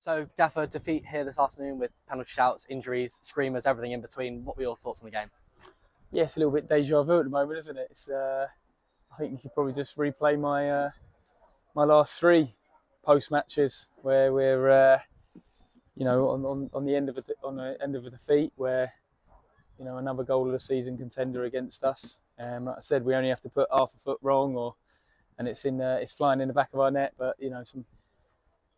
So, Gaffer, defeat here this afternoon with penalty shouts, injuries, screamers, everything in between. What were your thoughts on the game? Yeah, it's a little bit deja vu at the moment, isn't it? I think you could probably just replay my my last three post matches where we're on the end of a defeat, where another goal of the season contender against us. Like I said, we only have to put half a foot wrong, and it's flying in the back of our net. But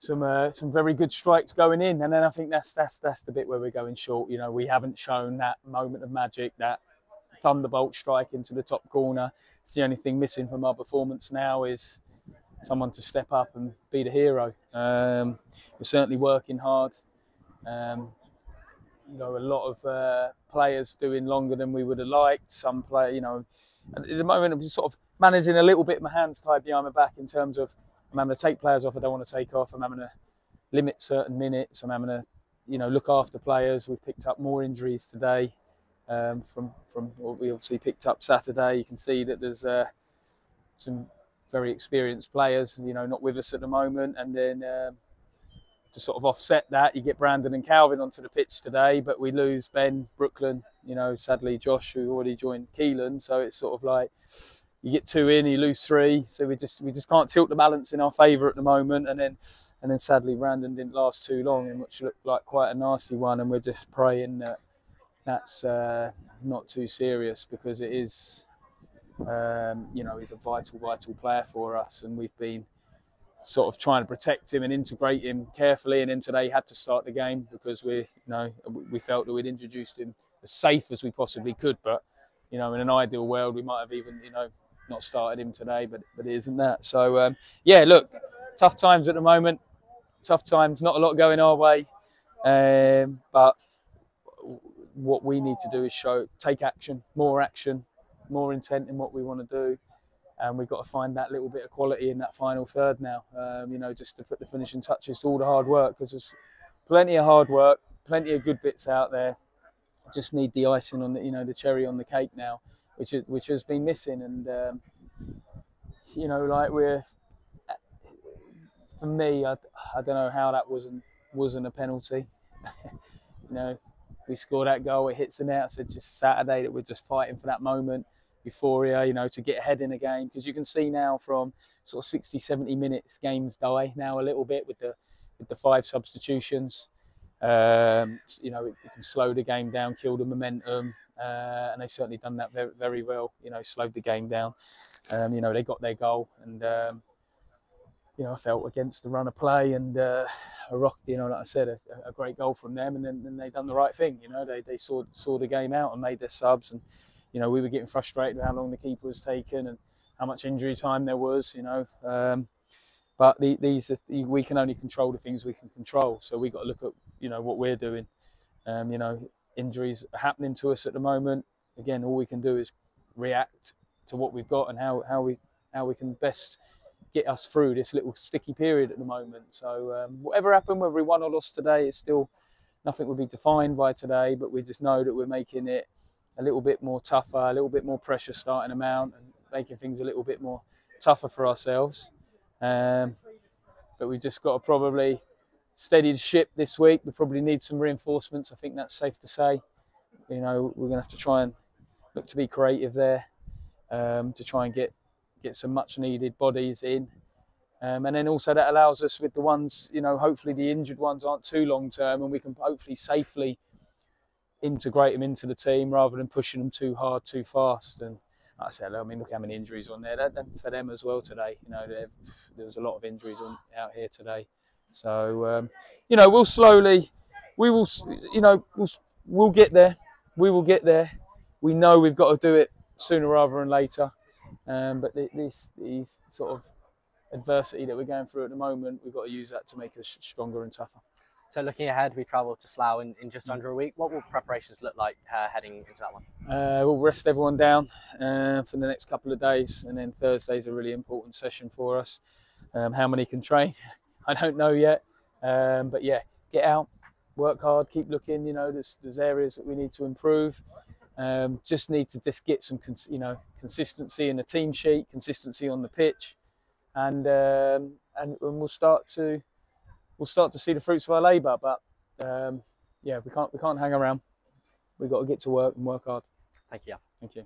some very good strikes going in, and then I think that's the bit where we're going short. We haven't shown that moment of magic, that thunderbolt strike into the top corner. It's the only thing missing from our performance now is someone to step up and be the hero. We're certainly working hard. A lot of players doing longer than we would have liked. Some play, and at the moment I'm just sort of managing a little bit, my hands tied behind my back in terms of I'm having to take players off I don't want to take off. I'm having to limit certain minutes. I'm having to, look after players. We've picked up more injuries today from what we obviously picked up Saturday. You can see that there's some very experienced players, not with us at the moment. And then to sort of offset that, you get Brandon and Calvin onto the pitch today, but we lose Ben, Brooklyn, sadly Josh, who already joined Keelan. So it's sort of like, you get two in, you lose three, so we just can't tilt the balance in our favour at the moment. And then sadly Brandon didn't last too long, and which looked like quite a nasty one. And we're just praying that that's not too serious, because it is, he's a vital player for us, and we've been sort of trying to protect him and integrate him carefully. And then today he had to start the game because we felt that we'd introduced him as safe as we possibly could. But in an ideal world, we might have even not started him today, but it isn't that. So look, tough times at the moment. Tough times, not a lot going our way. But what we need to do is take action, more intent in what we want to do. And we've got to find that little bit of quality in that final third now, just to put the finishing touches to all the hard work, because there's plenty of hard work, plenty of good bits out there. Just need the icing on the cherry on the cake now, which has been missing. And for me, I don't know how that wasn't a penalty. We score that goal, it hits the net. I said just Saturday that we're just fighting for that moment, euphoria, to get ahead in the game, because you can see now from sort of 60, 70 minutes, games die now a little bit with the 5 substitutions. It can slow the game down, kill the momentum, and they've certainly done that very, very well. Slowed the game down. They got their goal, and I felt against the run of play and a rock. Like I said, a great goal from them, and then they done the right thing. They saw the game out and made their subs, and we were getting frustrated with how long the keeper was taking and how much injury time there was. But we can only control the things we can control. So we've got to look at what we're doing. Injuries are happening to us at the moment. Again, all we can do is react to what we've got and how we can best get us through this little sticky period at the moment. So whatever happened, whether we won or lost today, it's still nothing will be defined by today. But we just know that we're making it a little bit more tougher, a little bit more pressure starting them out, and making things a little bit more tougher for ourselves. But we've just got to probably steady the ship this week. We probably need some reinforcements. I think that's safe to say. We're going to have to try and look to be creative there, to try and get some much needed bodies in. And then also that allows us with the ones, hopefully the injured ones aren't too long term, and we can hopefully safely integrate them into the team rather than pushing them too hard, too fast. And like I said, look how many injuries on there. That for them as well today. There was a lot of injuries out here today. So we'll get there. We will get there. We know we've got to do it sooner rather than later. But this sort of adversity that we're going through at the moment, we've got to use that to make us stronger and tougher. So looking ahead, we travel to Slough in just under a week. What will preparations look like heading into that one? We'll rest everyone down for the next couple of days, and then Thursday's a really important session for us. How many can train? I don't know yet. But yeah, get out, work hard, keep looking. There's areas that we need to improve. Just need to get some consistency in the team sheet, consistency on the pitch, and we'll start to we'll start to see the fruits of our labour. But yeah, we can't hang around. We've got to get to work and work hard. Thank you. Thank you.